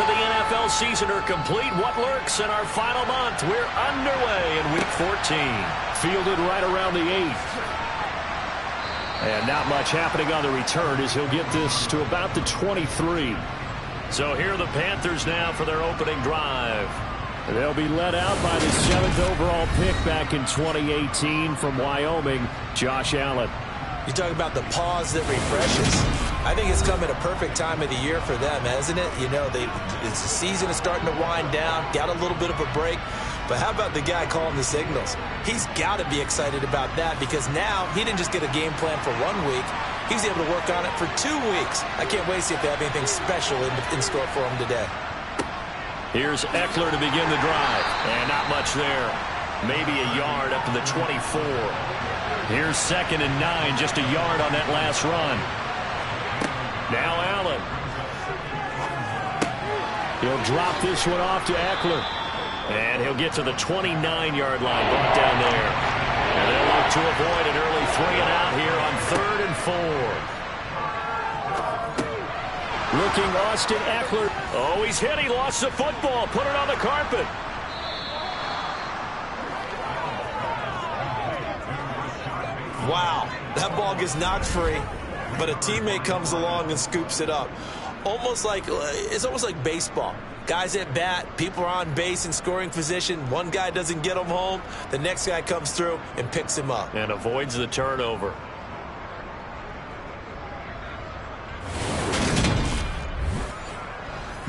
of the NFL season are complete. What lurks in our final month? We're underway in Week 14. Fielded right around the 8th. And not much happening on the return as he'll get this to about the 23. So here are the Panthers now for their opening drive. They'll be led out by the 7th overall pick back in 2018 from Wyoming, Josh Allen. You talk about the pause that refreshes. I think it's come at a perfect time of the year for them, hasn't it? You know, the season is starting to wind down, got a little bit of a break. But how about the guy calling the signals? He's got to be excited about that because now he didn't just get a game plan for 1 week. He's able to work on it for 2 weeks. I can't wait to see if they have anything special in store for him today. Here's Eckler to begin the drive. And not much there. Maybe a yard up to the 24. Here's 2nd and 9, just a yard on that last run. Now Allen. He'll drop this one off to Eckler. And he'll get to the 29-yard line, brought down there. And they'll look to avoid an early 3-and-out here on 3rd and 4. Looking Austin Eckler. Oh, he's hit. He lost the football. Put it on the carpet. Wow, that ball gets knocked free, but a teammate comes along and scoops it up. It's almost like baseball. Guys at bat, people are on base in scoring position. One guy doesn't get him home. The next guy comes through and picks him up. And avoids the turnover.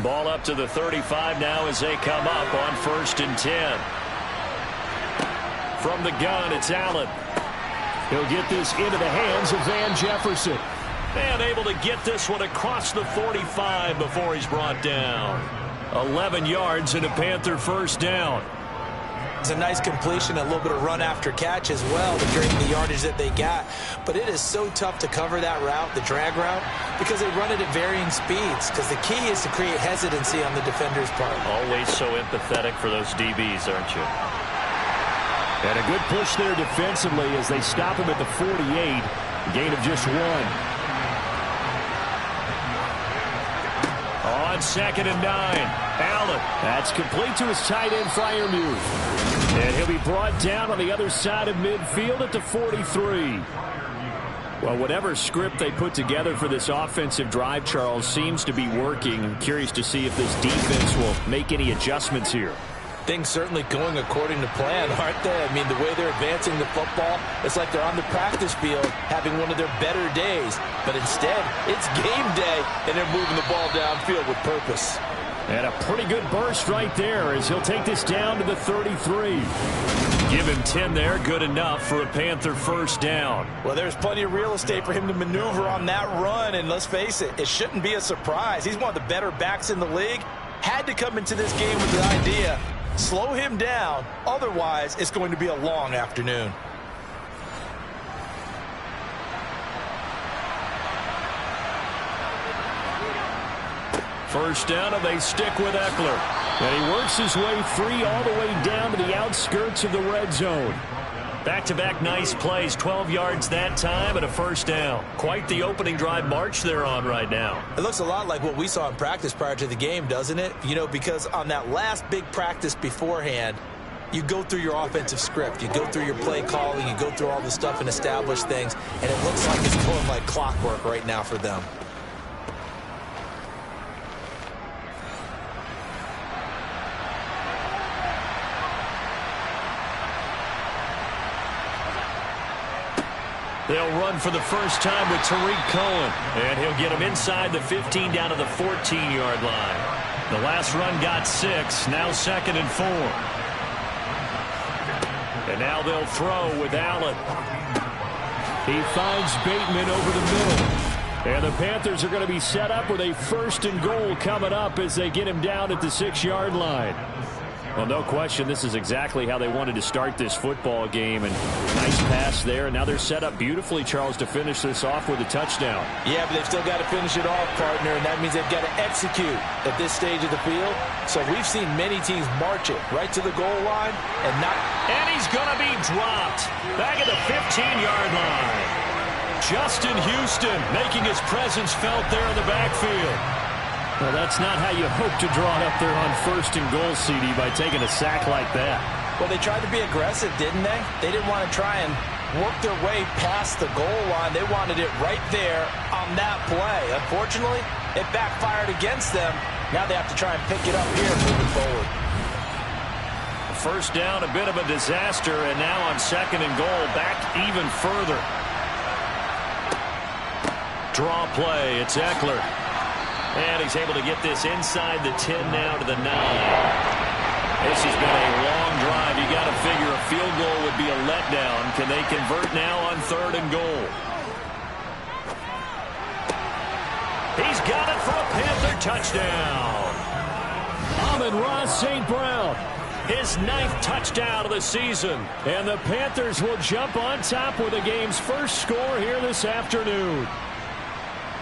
Ball up to the 35 now as they come up on 1st and 10. From the gun, it's Allen. He'll get this into the hands of Van Jefferson. And able to get this one across the 45 before he's brought down. 11 yards and a Panther 1st down. It's a nice completion, a little bit of run after catch as well to create the yardage that they got. But it is so tough to cover that route, the drag route, because they run it at varying speeds. Because the key is to create hesitancy on the defender's part. Always so empathetic for those DBs, aren't you? And a good push there defensively as they stop him at the 48. Gain of just 1. On 2nd and 9, Allen. That's complete to his tight end Freiermuth. And he'll be brought down on the other side of midfield at the 43. Well, whatever script they put together for this offensive drive, Charles, seems to be working. I'm curious to see if this defense will make any adjustments here. Things certainly going according to plan, aren't they? I mean, the way they're advancing the football, it's like they're on the practice field having one of their better days. But instead, it's game day, and they're moving the ball downfield with purpose. And a pretty good burst right there as he'll take this down to the 33. Give him 10 there, good enough for a Panther 1st down. Well, there's plenty of real estate for him to maneuver on that run, and let's face it, it shouldn't be a surprise. He's one of the better backs in the league. Had to come into this game with the idea, slow him down, otherwise it's going to be a long afternoon. First down, and they stick with Eckler. And he works his way free all the way down to the outskirts of the red zone. Back-to-back nice plays, 12 yards that time and a 1st down. Quite the opening drive march they're on right now. It looks a lot like what we saw in practice prior to the game, doesn't it? You know, because on that last big practice beforehand, you go through your offensive script. You go through your play calling. You go through all the stuff and establish things. And it looks like it's going like clockwork right now for them. They'll run for the first time with Tariq Cohen. And he'll get him inside the 15 down to the 14-yard line. The last run got 6. Now 2nd and 4. And now they'll throw with Allen. He finds Bateman over the middle. And the Panthers are going to be set up with a 1st and goal coming up as they get him down at the 6-yard line. Well, no question, this is exactly how they wanted to start this football game. And nice pass there. And now they're set up beautifully, Charles, to finish this off with a touchdown. Yeah, but they've still got to finish it off, partner, and that means they've got to execute at this stage of the field. So we've seen many teams march it right to the goal line and not. And he's going to be dropped back at the 15-yard line. Justin Houston making his presence felt there in the backfield. Well, that's not how you hope to draw it up there on 1st and goal, CD, by taking a sack like that. Well, they tried to be aggressive, didn't they? They didn't want to try and work their way past the goal line. They wanted it right there on that play. Unfortunately, it backfired against them. Now they have to try and pick it up here moving forward. First down, a bit of a disaster, and now on 2nd and goal, back even further. Draw play, it's Eckler. And he's able to get this inside the 10 now to the 9. This has been a long drive. You got to figure a field goal would be a letdown. Can they convert now on 3rd and goal? He's got it for a Panther touchdown. Amon-Ra St. Brown. His 9th touchdown of the season. And the Panthers will jump on top with the game's first score here this afternoon.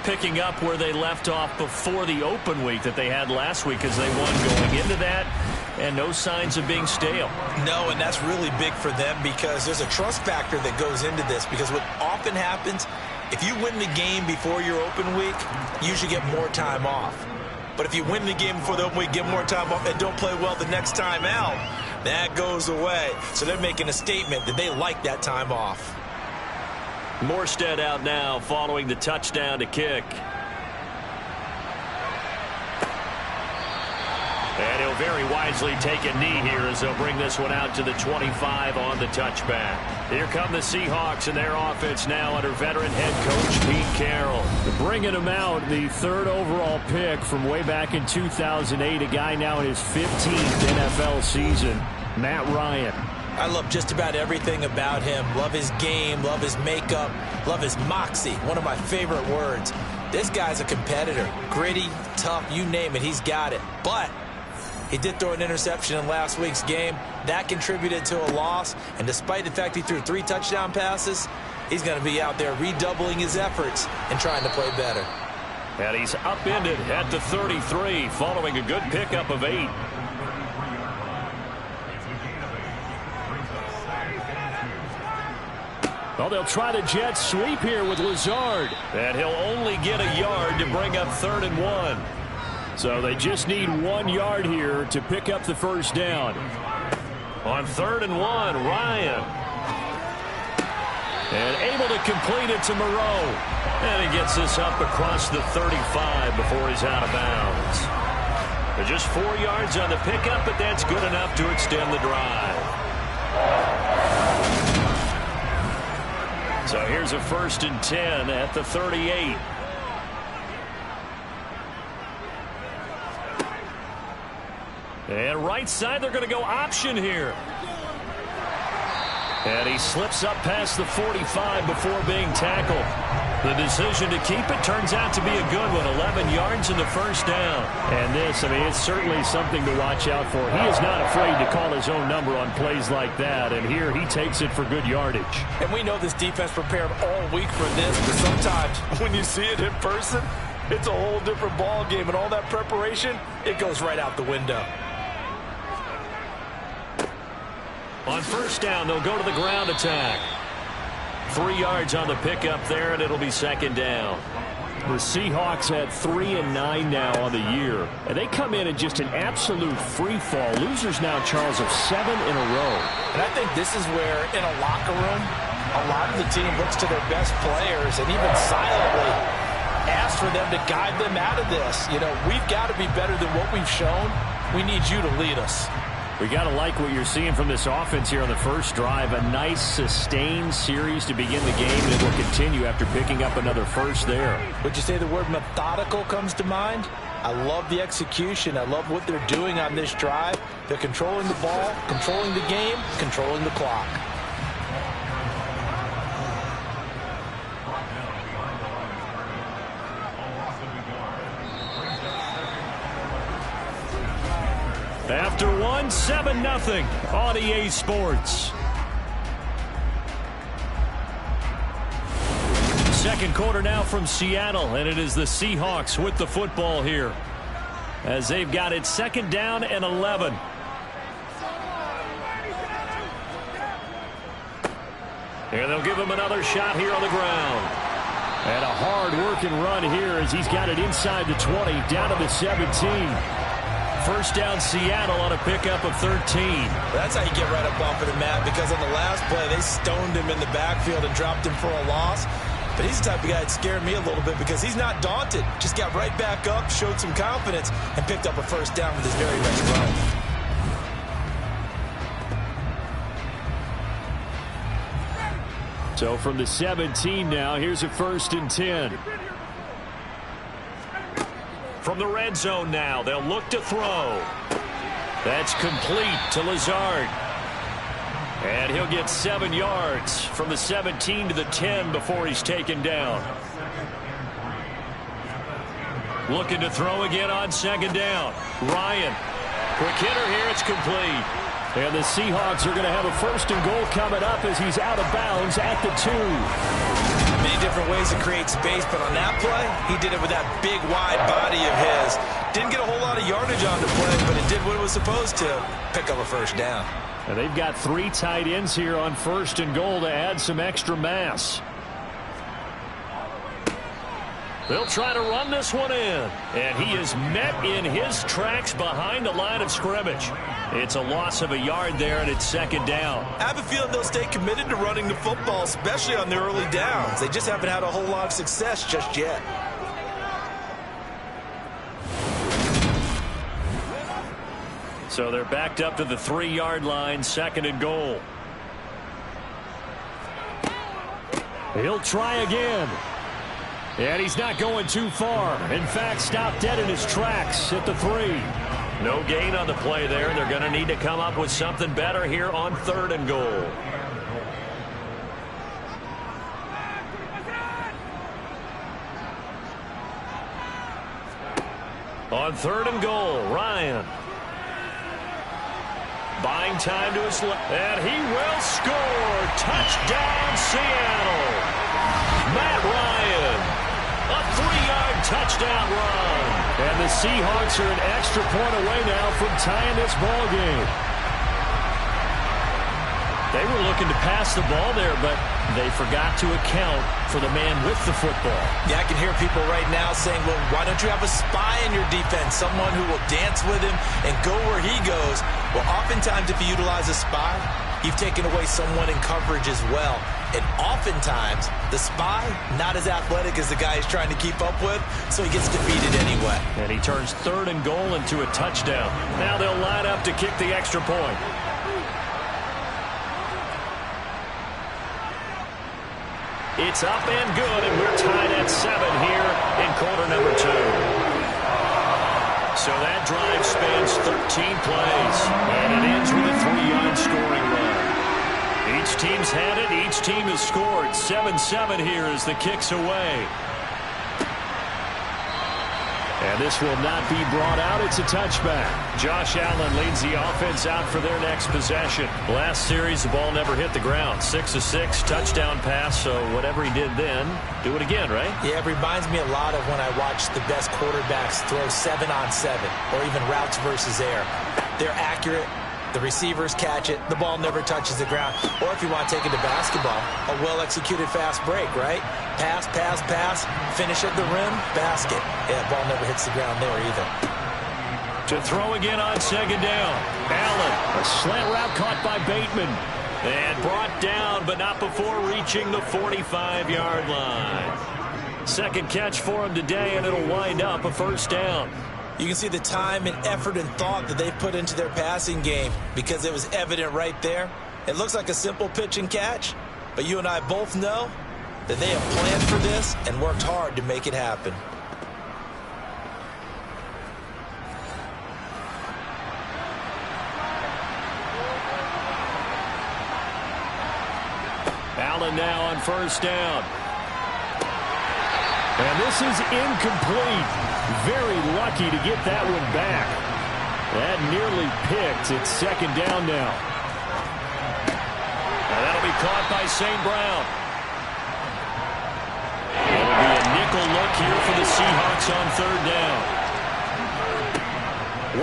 Picking up where they left off before the open week that they had last week as they won going into that, and no signs of being stale. No, and that's really big for them because there's a trust factor that goes into this, because what often happens, if you win the game before your open week, you usually get more time off. But if you win the game before the open week, get more time off, and don't play well the next time out, that goes away. So they're making a statement that they like that time off. Morstead out now following the touchdown to kick. And he'll very wisely take a knee here as they'll bring this one out to the 25 on the touchback. Here come the Seahawks and their offense now under veteran head coach Pete Carroll. Bringing him out, the 3rd overall pick from way back in 2008, a guy now in his 15th NFL season, Matt Ryan. I love just about everything about him. Love his game, love his makeup, love his moxie. One of my favorite words. This guy's a competitor. Gritty, tough, you name it, he's got it. But he did throw an interception in last week's game. That contributed to a loss. And despite the fact he threw 3 touchdown passes, he's going to be out there redoubling his efforts and trying to play better. And he's upended at the 33 following a good pickup of 8. Well, they'll try the jet sweep here with Lazard. And he'll only get a yard to bring up 3rd and 1. So they just need 1 yard here to pick up the first down. On 3rd and 1, Ryan. And able to complete it to Moreau. And he gets this up across the 35 before he's out of bounds. But just 4 yards on the pickup, but that's good enough to extend the drive. So here's a 1st and 10 at the 38. And right side, they're going to go option here. And he slips up past the 45 before being tackled. The decision to keep it turns out to be a good one. 11 yards in the first down. And this, I mean, it's certainly something to watch out for. He is not afraid to call his own number on plays like that. And here he takes it for good yardage. And we know this defense prepared all week for this, but sometimes when you see it in person, it's a whole different ball game. And all that preparation, it goes right out the window. On first down, they'll go to the ground attack. 3 yards on the pickup there, and it'll be 2nd down. The Seahawks had 3 and 9 now on the year, and they come in just an absolute free fall. Losers now, Charles, of 7 in a row. And I think this is where, in a locker room, a lot of the team looks to their best players and even silently asks for them to guide them out of this. You know, we've got to be better than what we've shown. We need you to lead us. We got to like what you're seeing from this offense here on the first drive. A nice, sustained series to begin the game, and it will continue after picking up another first there. Would you say the word methodical comes to mind? I love the execution. I love what they're doing on this drive. They're controlling the ball, controlling the game, controlling the clock. After 1, 7-0 on EA Sports. Second quarter now from Seattle, and it is the Seahawks with the football here as they've got it 2nd down and 11. And they'll give him another shot here on the ground. And a hard-working run here as he's got it inside the 20, down to the 17. First down Seattle on a pickup of 13. That's how you get right up off of the mat, because on the last play, they stoned him in the backfield and dropped him for a loss. But he's the type of guy that scared me a little bit because he's not daunted. Just got right back up, showed some confidence, and picked up a first down with his very next run. So from the 17 now, here's a 1st and 10. From the red zone now, they'll look to throw. That's complete to Lazard. And he'll get 7 yards from the 17 to the 10 before he's taken down. Looking to throw again on 2nd down. Ryan. Quick hitter here. It's complete. And the Seahawks are going to have a 1st and goal coming up as he's out of bounds at the 2. Many different ways to create space, but on that play, he did it with that big, wide body of his. Didn't get a whole lot of yardage on the play, but it did what it was supposed to. Pick up a first down. And they've got 3 tight ends here on 1st and goal to add some extra mass. They'll try to run this one in. And he is met in his tracks behind the line of scrimmage. It's a loss of a yard there, and it's 2nd down. I have a feeling they'll stay committed to running the football, especially on their early downs. They just haven't had a whole lot of success just yet. So they're backed up to the 3-yard line, 2nd and goal. He'll try again. And he's not going too far. In fact, stopped dead in his tracks at the 3. No gain on the play there. They're going to need to come up with something better here on 3rd and goal. On 3rd and goal, Ryan. Buying time to his left. And he will score. Touchdown, Seattle. Matt Ryan. A 3-yard touchdown run. And the Seahawks are an extra point away now from tying this ball game. They were looking to pass the ball there, but they forgot to account for the man with the football. Yeah, I can hear people right now saying, well, why don't you have a spy in your defense, someone who will dance with him and go where he goes? Well, oftentimes if you utilize a spy, you've taken away someone in coverage as well. And oftentimes, the spy, not as athletic as the guy he's trying to keep up with, so he gets defeated anyway. And he turns 3rd and goal into a touchdown. Now they'll line up to kick the extra point. It's up and good, and we're tied at 7 here in quarter number 2. So that drive spans 13 plays, and it ends with a 3-yard scoring run. Each team's had it. Each team has scored. 7-7 here as the kick's away. And this will not be brought out. It's a touchback. Josh Allen leads the offense out for their next possession. Last series, the ball never hit the ground. 6 of 6, touchdown pass. So whatever he did then, do it again, right? Yeah, it reminds me a lot of when I watched the best quarterbacks throw 7-on-7 or even routes versus air. They're accurate. The receivers catch it. The ball never touches the ground. Or if you want to take it to basketball, a well-executed fast break, right? Pass, pass, pass, finish at the rim, basket. Yeah, ball never hits the ground there either. To throw again on 2nd down. Allen. A slant route caught by Bateman. And brought down, but not before reaching the 45-yard line. Second catch for him today, and it'll wind up a 1st down. You can see the time and effort and thought that they put into their passing game because it was evident right there. It looks like a simple pitch and catch, but you and I both know that they have planned for this and worked hard to make it happen. Allen now on 1st down. And this is incomplete. Very lucky to get that one back. That nearly picked. It's 2nd down now. And that'll be caught by St. Brown. It'll be a nickel look here for the Seahawks on 3rd down.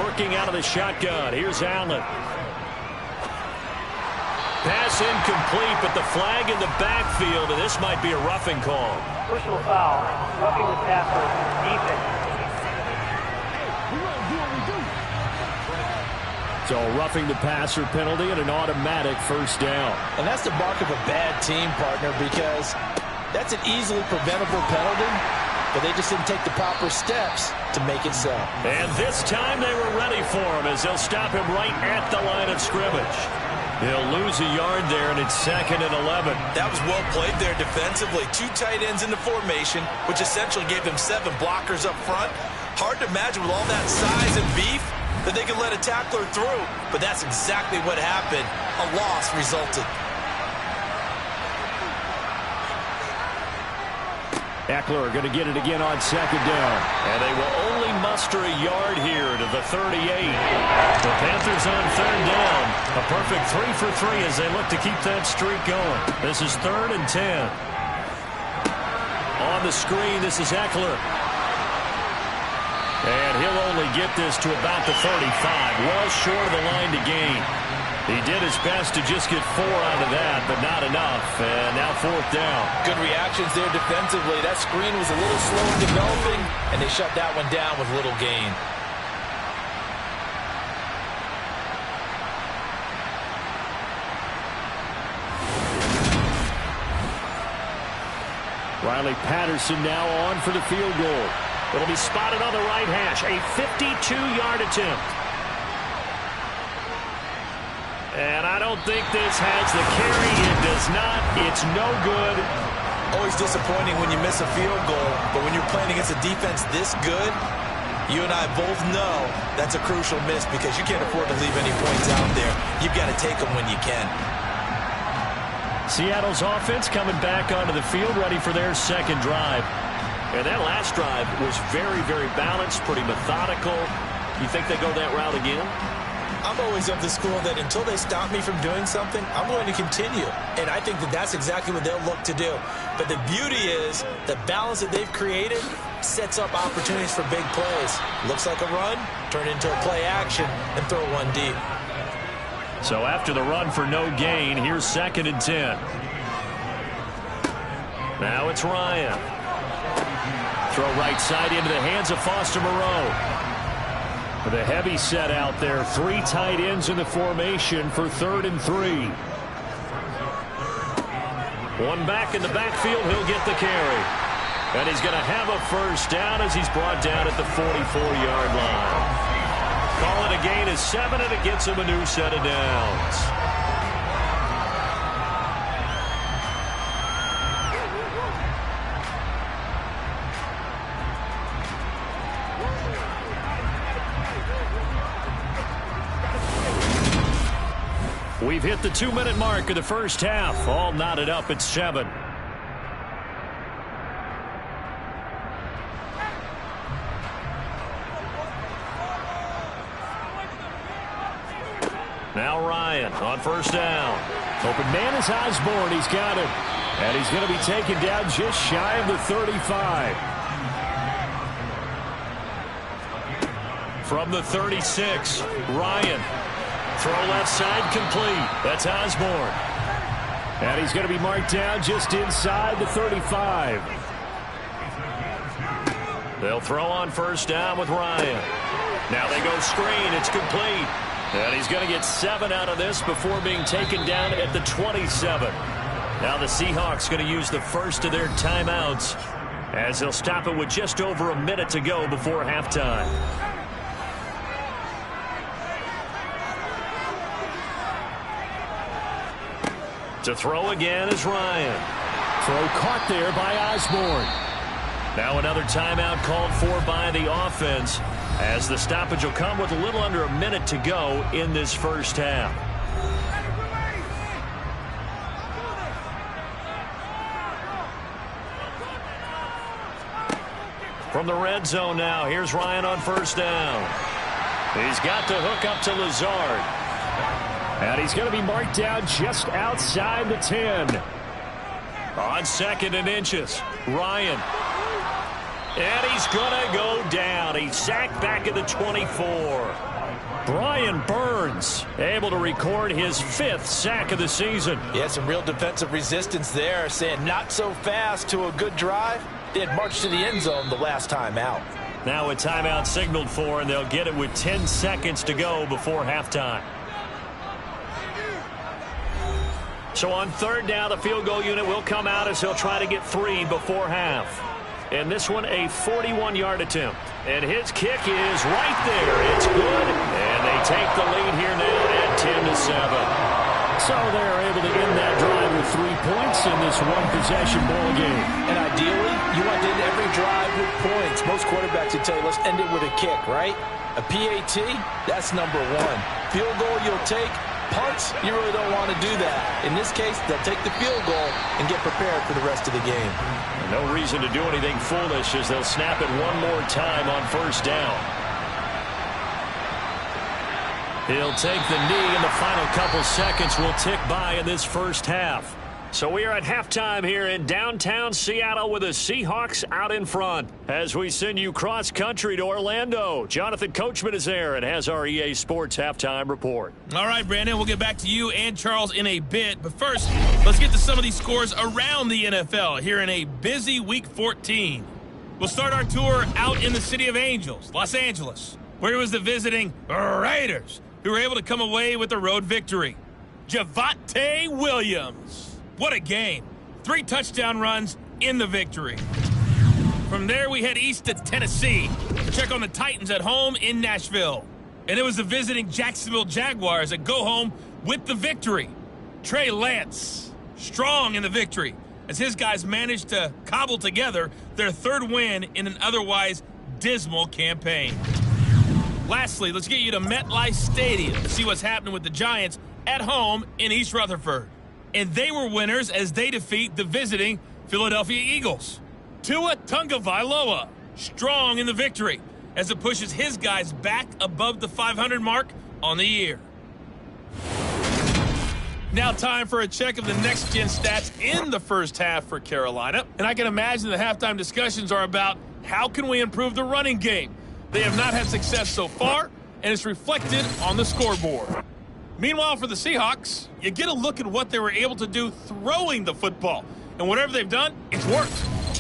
Working out of the shotgun. Here's Allen. Pass incomplete, but the flag in the backfield, and this might be a roughing call. Personal foul, roughing the passer, defense. So roughing the passer penalty and an automatic first down. And that's the mark of a bad team, partner, because that's an easily preventable penalty, but they just didn't take the proper steps to make it so. And this time they were ready for him as they'll stop him right at the line of scrimmage. He'll lose a yard there, and it's 2nd and 11. That was well played there defensively. 2 tight ends in the formation, which essentially gave them 7 blockers up front. Hard to imagine with all that size and beef that they could let a tackler through, but that's exactly what happened. A loss resulted. Eckler going to get it again on 2nd down. And they will only muster a yard here to the 38. The Panthers on 3rd down. A perfect 3 for 3 as they look to keep that streak going. This is 3rd and 10. On the screen, this is Eckler. And he'll only get this to about the 35. Well short of the line to gain. He did his best to just get 4 out of that, but not enough. And now 4th down. Good reactions there defensively. That screen was a little slow in developing, and they shut that one down with little gain. Riley Patterson now on for the field goal. It'll be spotted on the right hash. A 52-yard attempt. And I don't think this has the carry. It does not. It's no good. Always disappointing when you miss a field goal, but when you're playing against a defense this good, you and I both know that's a crucial miss because you can't afford to leave any points out there. You've got to take them when you can. Seattle's offense coming back onto the field, ready for their 2nd drive. And that last drive was very, very balanced, pretty methodical. You think they go that route again? I'm always of the school that until they stop me from doing something, I'm going to continue. And I think that that's exactly what they'll look to do. But the beauty is the balance that they've created sets up opportunities for big plays. Looks like a run, turn into a play action, and throw one deep. So after the run for no gain, here's 2nd and 10. Now it's Ryan. Throw right side into the hands of Foster Moreau. With a heavy set out there, 3 tight ends in the formation for 3rd and 3. One back in the backfield, he'll get the carry. And he's going to have a first down as he's brought down at the 44-yard line. Call it a gain of 7, and it gets him a new set of downs. We've hit the 2-minute mark of the first half. All knotted up at 7. Now Ryan on first down. Open man is Osborne. He's got him. And he's going to be taken down just shy of the 35. From the 36, Ryan. Throw left side complete. That's Osborne. And he's going to be marked down just inside the 35. They'll throw on first down with Ryan. Now they go screen. It's complete. And he's going to get 7 out of this before being taken down at the 27. Now the Seahawks going to use the first of their timeouts as they'll stop it with just over a minute to go before halftime. To throw again is Ryan. Throw caught there by Osborne. Now another timeout called for by the offense as the stoppage will come with a little under a minute to go in this first half. From the red zone now, here's Ryan on first down. He's got the hook up to Lazard. And he's going to be marked down just outside the 10. On 2nd and inches, Ryan. And he's going to go down. He's sacked back at the 24. Brian Burns able to record his 5th sack of the season. Yeah, some real defensive resistance there, saying not so fast to a good drive. They had marched to the end zone the last time out. Now a timeout signaled for, and they'll get it with 10 seconds to go before halftime. So on 3rd down, the field goal unit will come out as they'll try to get 3 before half. And this one, a 41-yard attempt. And his kick is right there. It's good. And they take the lead here now at 10-7. So they're able to end that drive with 3 points in this one-possession ball game. And ideally, you want to end every drive with points. Most quarterbacks would tell you, let's end it with a kick, right? A PAT, that's number 1. Field goal you'll take. Punts, you really don't want to do that. In this case, they'll take the field goal and get prepared for the rest of the game. No reason to do anything foolish as they'll snap it one more time on 1st down. He'll take the knee, and the final couple seconds will tick by in this first half. So we are at halftime here in downtown Seattle with the Seahawks out in front. As we send you cross-country to Orlando, Jonathan Coachman is there and has our EA Sports halftime report. All right, Brandon, we'll get back to you and Charles in a bit. But first, let's get to some of these scores around the NFL here in a busy Week 14. We'll start our tour out in the City of Angels, Los Angeles, where it was the visiting Raiders who were able to come away with the road victory. Javonte Williams. What a game. 3 touchdown runs in the victory. From there, we head east to Tennessee to check on the Titans at home in Nashville. And it was the visiting Jacksonville Jaguars that go home with the victory. Trey Lance, strong in the victory, as his guys managed to cobble together their 3rd win in an otherwise dismal campaign. Lastly, let's get you to MetLife Stadium to see what's happening with the Giants at home in East Rutherford. And they were winners as they defeat the visiting Philadelphia Eagles. Tua Tagovailoa, strong in the victory as it pushes his guys back above the 500 mark on the year. Now time for a check of the next-gen stats in the first half for Carolina. And I can imagine the halftime discussions are about how can we improve the running game. They have not had success so far, and it's reflected on the scoreboard. Meanwhile, for the Seahawks, you get a look at what they were able to do throwing the football. And whatever they've done, it's worked,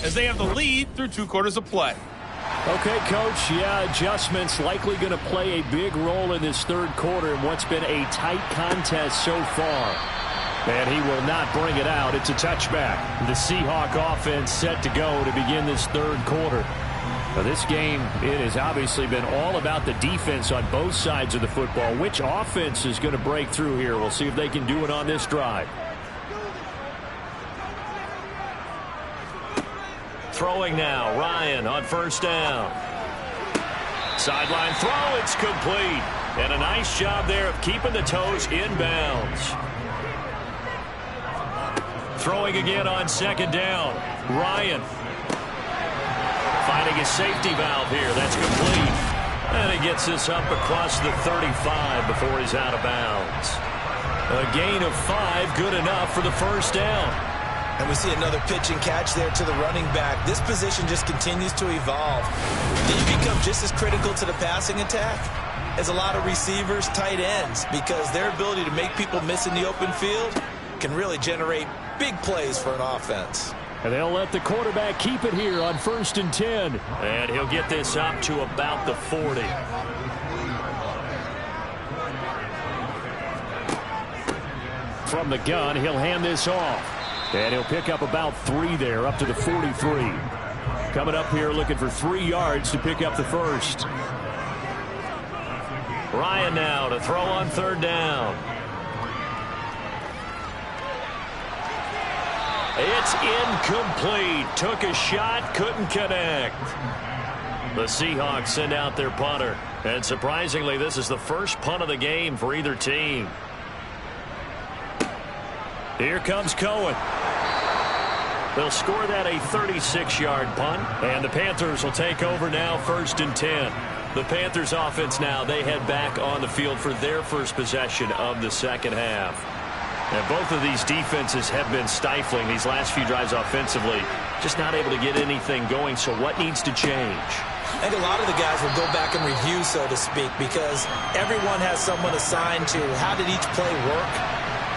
as they have the lead through 2 quarters of play. Okay, Coach, yeah, adjustments likely going to play a big role in this 3rd quarter in what's been a tight contest so far. And he will not bring it out. It's a touchback. The Seahawk offense set to go to begin this 3rd quarter. Now, this game, it has obviously been all about the defense on both sides of the football. Which offense is going to break through here? We'll see if they can do it on this drive. Throwing now, Ryan on 1st down. Sideline throw, it's complete. And a nice job there of keeping the toes inbounds. Throwing again on 2nd down, Ryan. Finding his safety valve here. That's complete. And he gets this up across the 35 before he's out of bounds. A gain of 5, good enough for the 1st down. And we see another pitch and catch there to the running back. This position just continues to evolve. They become just as critical to the passing attack as a lot of receivers, tight ends, because their ability to make people miss in the open field can really generate big plays for an offense. And they'll let the quarterback keep it here on 1st and 10. And he'll get this up to about the 40. From the gun, he'll hand this off. And he'll pick up about 3 there, up to the 43. Coming up here looking for 3 yards to pick up the 1st. Ryan now to throw on 3rd down. It's incomplete. Took a shot, couldn't connect. The Seahawks send out their punter. And surprisingly, this is the first punt of the game for either team. Here comes Cohen. They'll score that a 36-yard punt. And the Panthers will take over now 1st and 10. The Panthers offense now, they head back on the field for their first possession of the 2nd half. And both of these defenses have been stifling these last few drives offensively. Just not able to get anything going. So what needs to change? I think a lot of the guys will go back and review, so to speak, because everyone has someone assigned to how did each play work.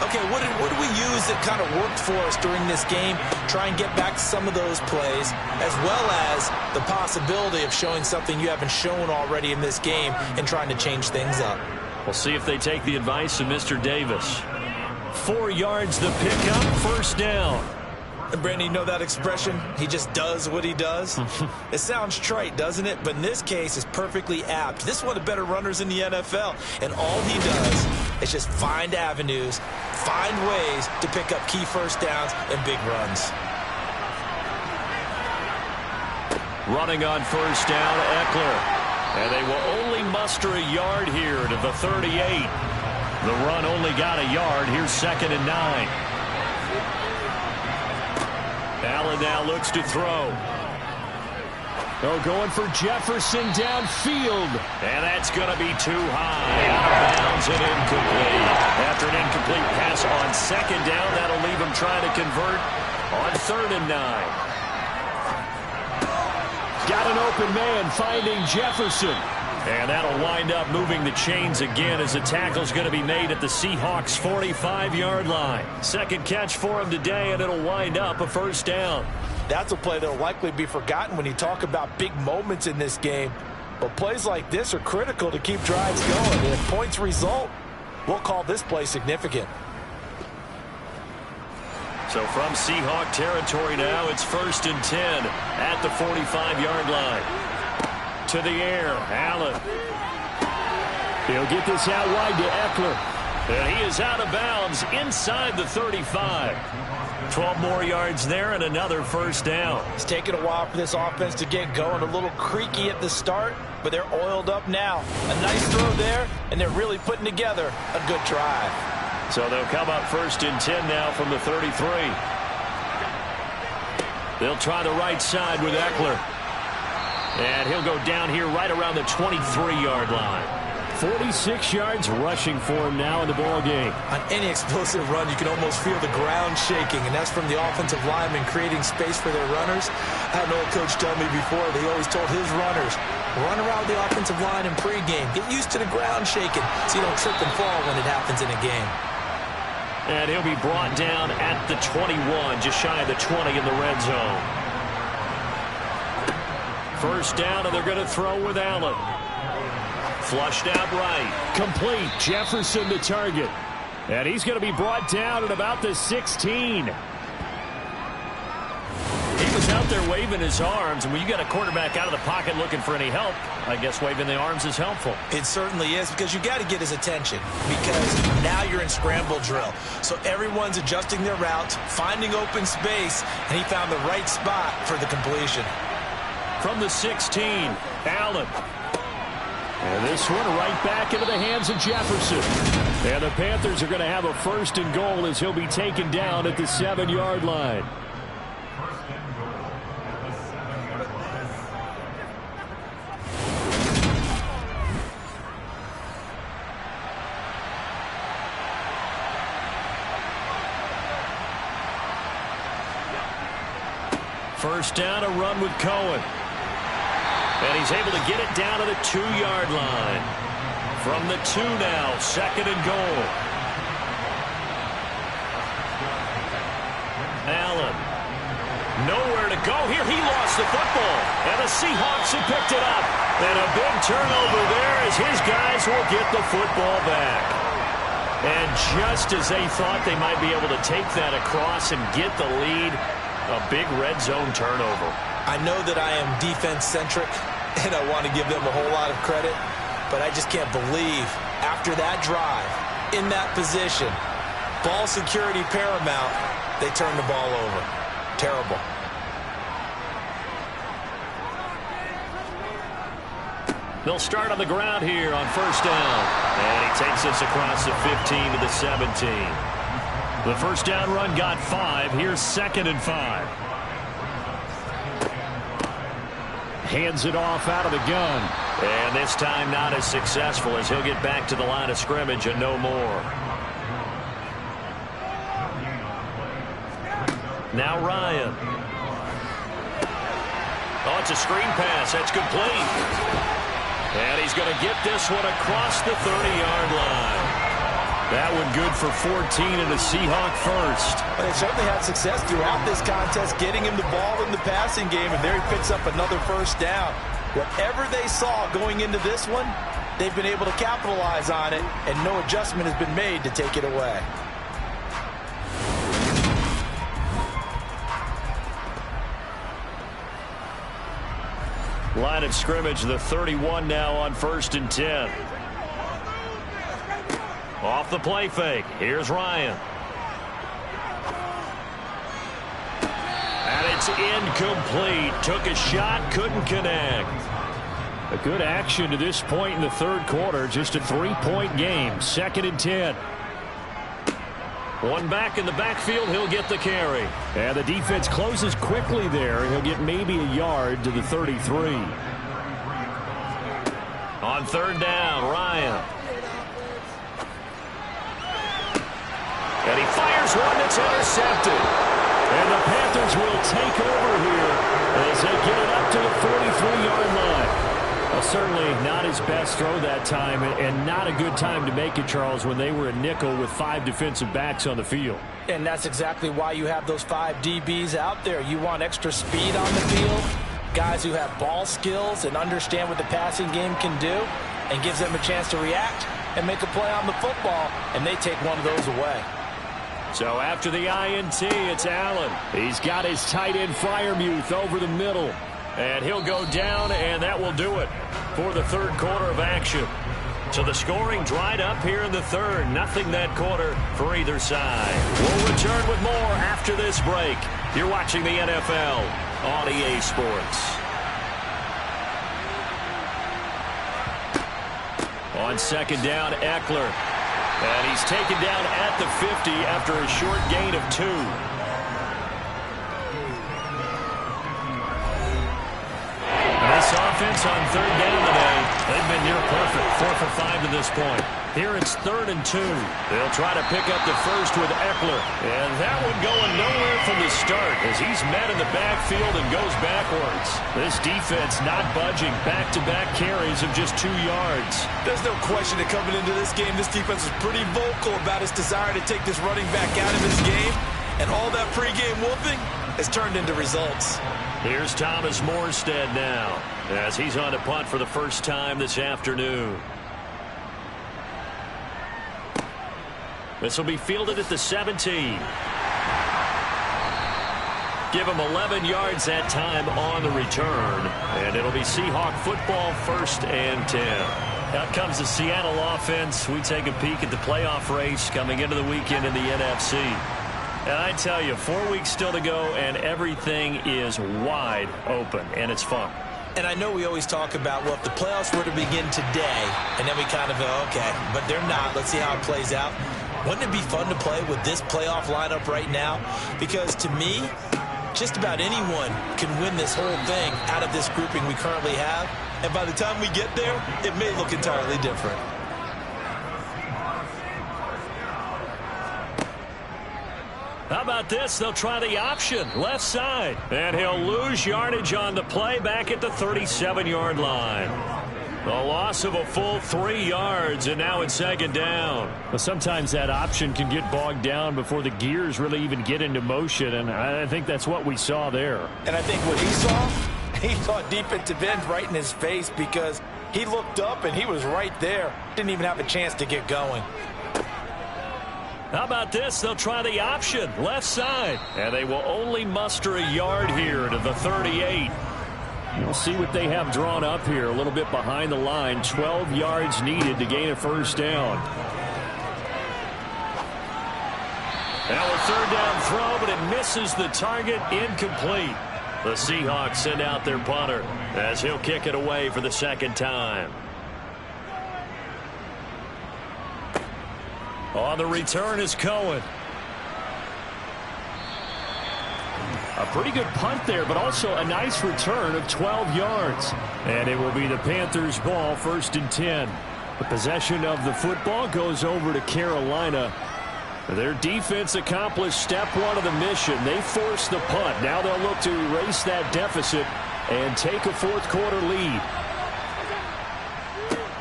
Okay, what do we use that kind of worked for us during this game? Try and get back to some of those plays, as well as the possibility of showing something you haven't shown already in this game and trying to change things up. We'll see if they take the advice of Mr. Davis. 4 yards the pickup, first down. And Brandon, you know that expression? He just does what he does? It sounds trite, doesn't it? But in this case, it's perfectly apt. This is one of the better runners in the NFL. And all he does is just find avenues, find ways to pick up key first downs and big runs. Running on first down, Eckler. And they will only muster a yard here to the 38. The run only got a yard. Here's 2nd and 9. Allen now looks to throw. Oh, going for Jefferson downfield. And that's going to be too high. Out of bounds and incomplete. After an incomplete pass on 2nd down, that'll leave him trying to convert on 3rd and 9. Got an open man finding Jefferson. And that'll wind up moving the chains again as the tackle's going to be made at the Seahawks 45-yard line. Second catch for him today, and it'll wind up a first down. That's a play that'll likely be forgotten when you talk about big moments in this game. But plays like this are critical to keep drives going. And if points result, we'll call this play significant. So from Seahawk territory now, it's 1st and 10 at the 45-yard line. To the air, Allen. He'll get this out wide to Eckler. And he is out of bounds inside the 35. 12 more yards there and another first down. It's taken a while for this offense to get going. A little creaky at the start, but they're oiled up now. A nice throw there, and they're really putting together a good drive. So they'll come up 1st and 10 now from the 33. They'll try the right side with Eckler. And he'll go down here right around the 23-yard line. 46 yards rushing for him now in the ball game. On any explosive run, you can almost feel the ground shaking, and that's from the offensive linemen creating space for their runners. I had an old coach tell me before, they always told his runners, run around the offensive line in pregame. Get used to the ground shaking so you don't trip and fall when it happens in a game. And he'll be brought down at the 21, just shy of the 20 in the red zone. First down, and they're going to throw with Allen. Flushed out right. Complete. Jefferson the target. And he's going to be brought down at about the 16. He was out there waving his arms, and when you got a quarterback out of the pocket looking for any help, I guess waving the arms is helpful. It certainly is, because you got to get his attention, because now you're in scramble drill. So everyone's adjusting their routes, finding open space, and he found the right spot for the completion. From the 16, Allen. And this one right back into the hands of Jefferson. And the Panthers are going to have a 1st and goal as he'll be taken down at the 7-yard line. First down, a run with Cohen. And he's able to get it down to the 2-yard line. From the 2 now, 2nd and goal. Allen. Nowhere to go here. He lost the football. And the Seahawks have picked it up. And a big turnover there as his guys will get the football back. And just as they thought they might be able to take that across and get the lead, a big red zone turnover. I know that I am defense-centric, and I want to give them a whole lot of credit, but I just can't believe after that drive, in that position, ball security paramount, they turn the ball over. Terrible. They'll start on the ground here on first down. And he takes us across the 15 to the 17. The first down run got 5. Here's 2nd and 5. Hands it off out of the gun. And this time not as successful as he'll get back to the line of scrimmage and no more. Now Ryan. Oh, it's a screen pass. That's complete. And he's going to get this one across the 30-yard line. That one good for 14 and a Seahawk first. But they certainly had success throughout this contest getting him the ball in the passing game, and there he picks up another first down. Whatever they saw going into this one, they've been able to capitalize on it, and no adjustment has been made to take it away. Line of scrimmage, the 31 now on 1st and 10. Off the play fake. Here's Ryan. And it's incomplete. Took a shot, couldn't connect. A good action to this point in the third quarter. Just a 3-point game. 2nd and 10. One back in the backfield. He'll get the carry. And the defense closes quickly there. He'll get maybe a yard to the 33. On 3rd down, Ryan. And he fires one that's intercepted. And the Panthers will take over here as they get it up to the 43-yard line. Well, certainly not his best throw that time, and not a good time to make it, Charles, when they were a nickel with 5 defensive backs on the field. And that's exactly why you have those 5 DBs out there. You want extra speed on the field, guys who have ball skills and understand what the passing game can do, and gives them a chance to react and make a play on the football, and they take one of those away. So after the INT, it's Allen. He's got his tight end Freiermuth over the middle. And he'll go down, and that will do it for the third quarter of action. So the scoring dried up here in the third. Nothing that quarter for either side. We'll return with more after this break. You're watching the NFL on EA Sports. On 2nd down, Eckler. And he's taken down at the 50 after a short gain of 2. This offense on 3rd down today, they've been near perfect. 4 for 5 to this point. Here it's 3rd and 2. They'll try to pick up the first with Eckler. And that one going nowhere from the start as he's met in the backfield and goes backwards. This defense not budging. Back-to-back carries of just 2 yards. There's no question that coming into this game, this defense is pretty vocal about its desire to take this running back out of his game. And all that pregame whooping has turned into results. Here's Thomas Morstead now as he's on to punt for the first time this afternoon. This will be fielded at the 17. Give him 11 yards that time on the return. And it'll be Seahawk football, 1st and 10. Out comes the Seattle offense. We take a peek at the playoff race coming into the weekend in the NFC. And I tell you, 4 weeks still to go, and everything is wide open, and it's fun. And I know we always talk about, well, if the playoffs were to begin today, and then we kind of go, okay, but they're not. Let's see how it plays out. Wouldn't it be fun to play with this playoff lineup right now? Because to me, just about anyone can win this whole thing out of this grouping we currently have. And by the time we get there, it may look entirely different. How about this? They'll try the option, left side. And he'll lose yardage on the play back at the 37-yard line. The loss of a full 3 yards, and now it's 2nd down. Well, sometimes that option can get bogged down before the gears really even get into motion, and I think that's what we saw there. And I think what he saw defensive end right in his face because he looked up and he was right there. Didn't even have a chance to get going. How about this? They'll try the option, left side. And they will only muster a yard here to the 38. We'll see what they have drawn up here. A little bit behind the line. 12 yards needed to gain a first down. Now a 3rd down throw, but it misses the target. Incomplete. The Seahawks send out their punter as he'll kick it away for the 2nd time. On the return is Cohen. A pretty good punt there, but also a nice return of 12 yards. And it will be the Panthers' ball, 1st and 10. The possession of the football goes over to Carolina. Their defense accomplished step one of the mission. They forced the punt. Now they'll look to erase that deficit and take a fourth quarter lead.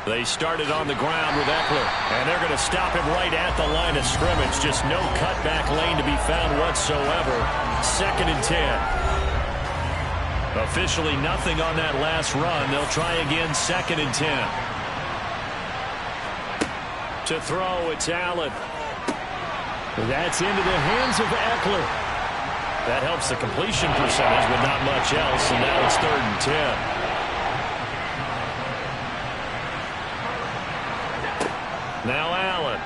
They started on the ground with Eckler, and they're going to stop him right at the line of scrimmage. Just no cutback lane to be found whatsoever. 2nd and 10. Officially nothing on that last run. They'll try again, 2nd and 10. To throw, it's Allen. That's into the hands of Eckler. That helps the completion percentage, but not much else, and now it's 3rd and 10. Now Allen.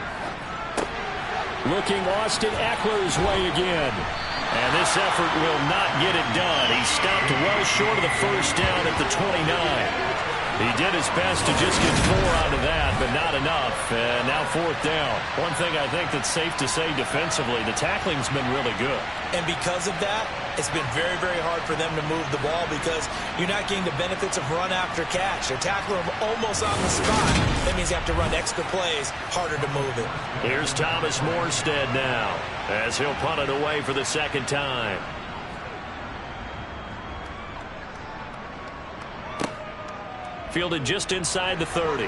Looking Austin Eckler's way again. And this effort will not get it done. He stopped well short of the first down at the 29. He did his best to just get 4 out of that, but not enough. And now 4th down. One thing I think that's safe to say defensively, the tackling's been really good. And because of that, it's been very, very hard for them to move the ball because you're not getting the benefits of run after catch. They're tackling them almost on the spot. That means you have to run extra plays, harder to move it. Here's Thomas Morstead now as he'll punt it away for the 2nd time. Fielded just inside the 30.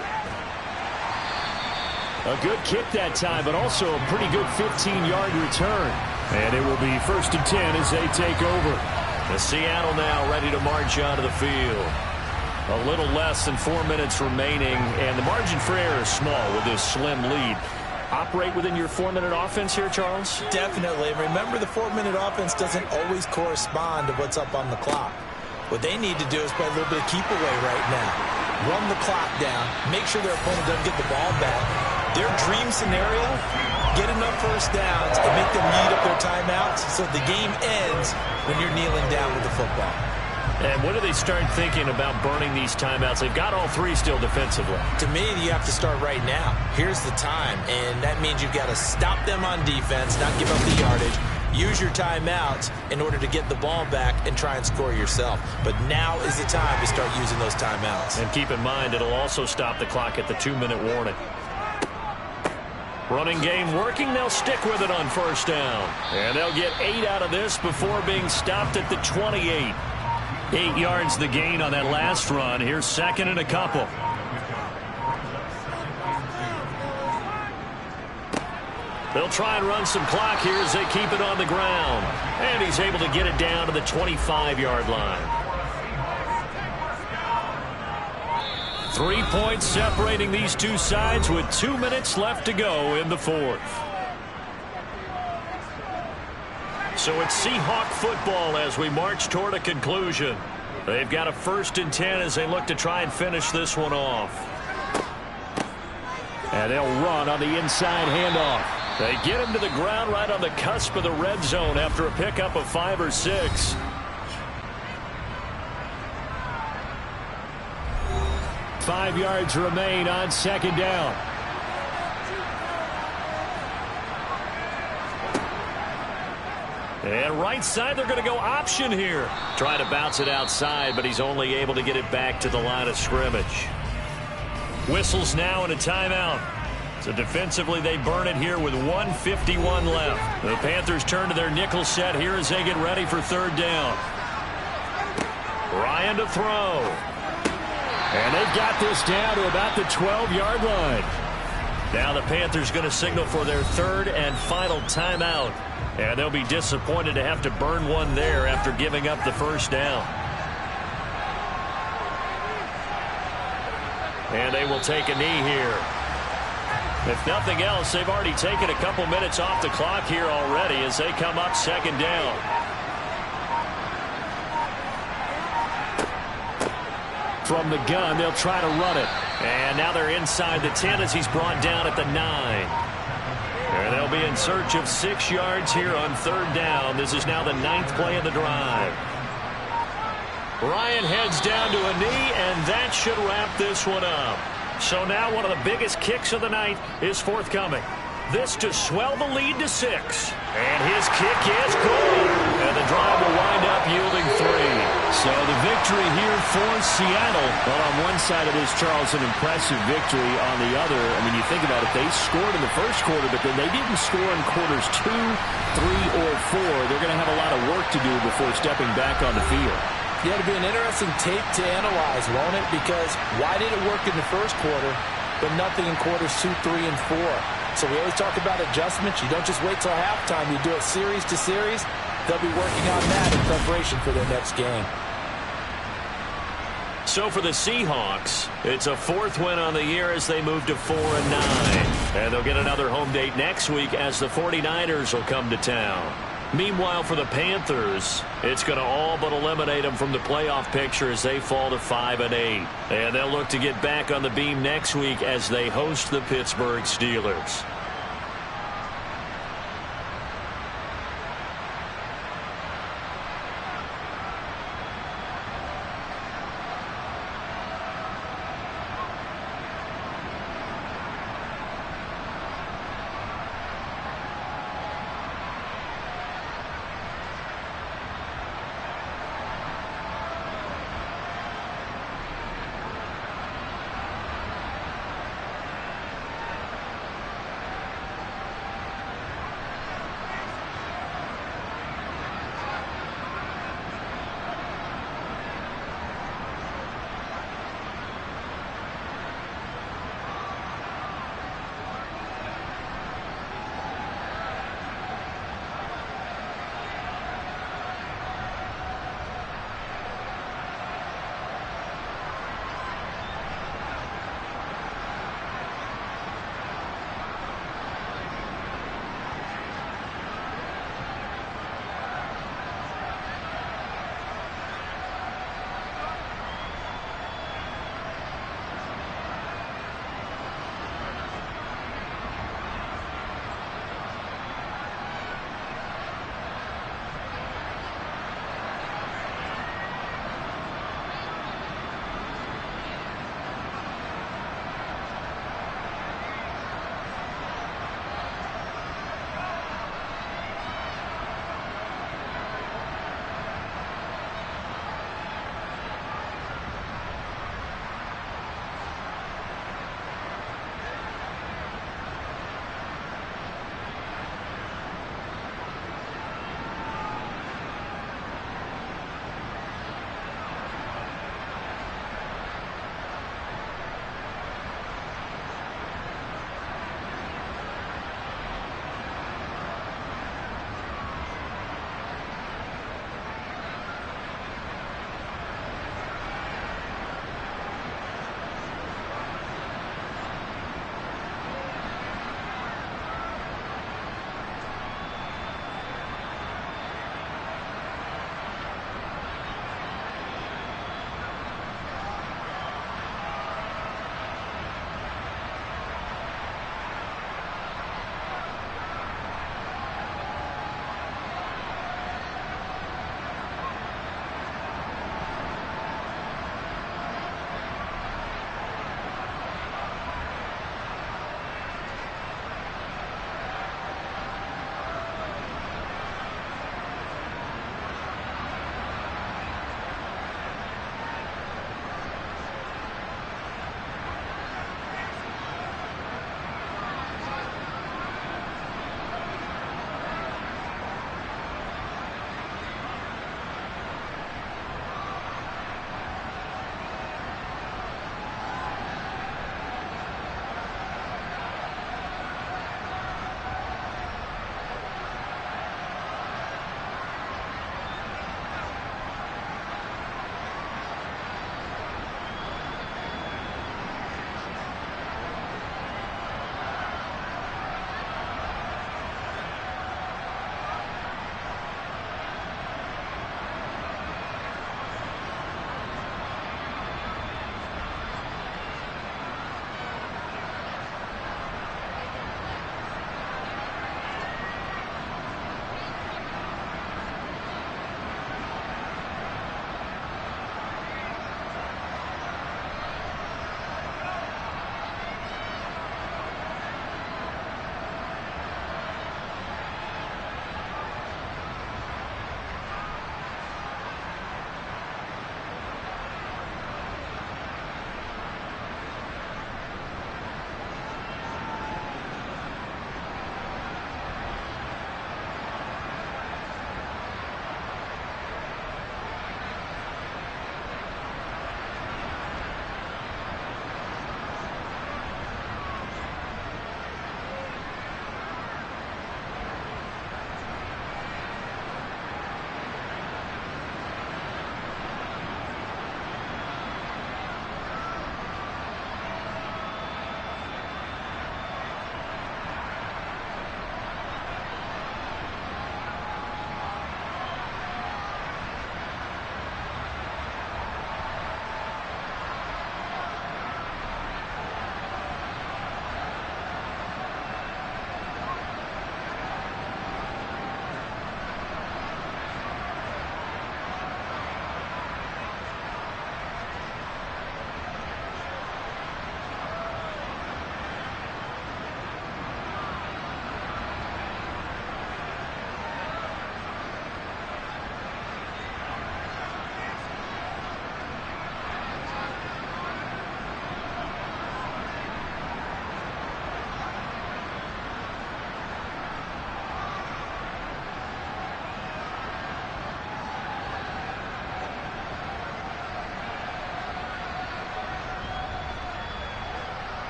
A good kick that time, but also a pretty good 15-yard return. And it will be 1st and 10 as they take over. The Seattle now ready to march onto the field. A little less than 4 minutes remaining, and the margin for error is small with this slim lead. Operate within your 4-minute offense here, Charles? Definitely. Remember, the 4-minute offense doesn't always correspond to what's up on the clock. What they need to do is play a little bit of keep away right now. Run the clock down. Make sure their opponent doesn't get the ball back. Their dream scenario, get enough first downs and make them eat up their timeouts so the game ends when you're kneeling down with the football. And when do they start thinking about burning these timeouts? They've got all 3 still defensively. To me, you have to start right now. Here's the time, and that means you've got to stop them on defense, not give up the yardage. Use your timeouts in order to get the ball back and try and score yourself. But now is the time to start using those timeouts. And keep in mind, it'll also stop the clock at the 2-minute warning. Running game working. They'll stick with it on 1st down. And they'll get 8 out of this before being stopped at the 28. 8 yards the gain on that last run. Here's 2nd and a couple. They'll try and run some clock here as they keep it on the ground. And he's able to get it down to the 25-yard line. 3 points separating these two sides with 2 minutes left to go in the 4th. So it's Seahawk football as we march toward a conclusion. They've got a 1st and 10 as they look to try and finish this one off. And they'll run on the inside handoff. They get him to the ground right on the cusp of the red zone after a pickup of 5 or 6. Five yards remain on 2nd down. And right side, they're going to go option here. Trying to bounce it outside, but he's only able to get it back to the line of scrimmage. Whistles now and a timeout. So defensively, they burn it here with 1:51 left. The Panthers turn to their nickel set here as they get ready for 3rd down. Ryan to throw. And they've got this down to about the 12-yard line. Now the Panthers going to signal for their 3rd and final timeout. And they'll be disappointed to have to burn one there after giving up the 1st down. And they will take a knee here. If nothing else, they've already taken a couple minutes off the clock here already as they come up 2nd down. From the gun, they'll try to run it. And now they're inside the 10 as he's brought down at the 9. And they'll be in search of 6 yards here on 3rd down. This is now the 9th play of the drive. Ryan heads down to a knee, and that should wrap this one up. So now one of the biggest kicks of the night is forthcoming. This to swell the lead to 6. And his kick is good. And And the drive will wind up yielding 3. So the victory here for Seattle. Well, on one side it is, Charles, an impressive victory. On the other, I mean, you think about it, they scored in the first quarter, but then they didn't score in quarters 2, 3, or 4. They're going to have a lot of work to do before stepping back on the field. Yeah, it'll be an interesting tape to analyze, won't it? Because why did it work in the first quarter, but nothing in quarters 2, 3, and 4? So we always talk about adjustments. You don't just wait till halftime. You do it series to series. They'll be working on that in preparation for their next game. So for the Seahawks, it's a 4th win on the year as they move to 4-9. And they'll get another home date next week as the 49ers will come to town. Meanwhile, for the Panthers, it's going to all but eliminate them from the playoff picture as they fall to 5-8. And they'll look to get back on the beam next week as they host the Pittsburgh Steelers.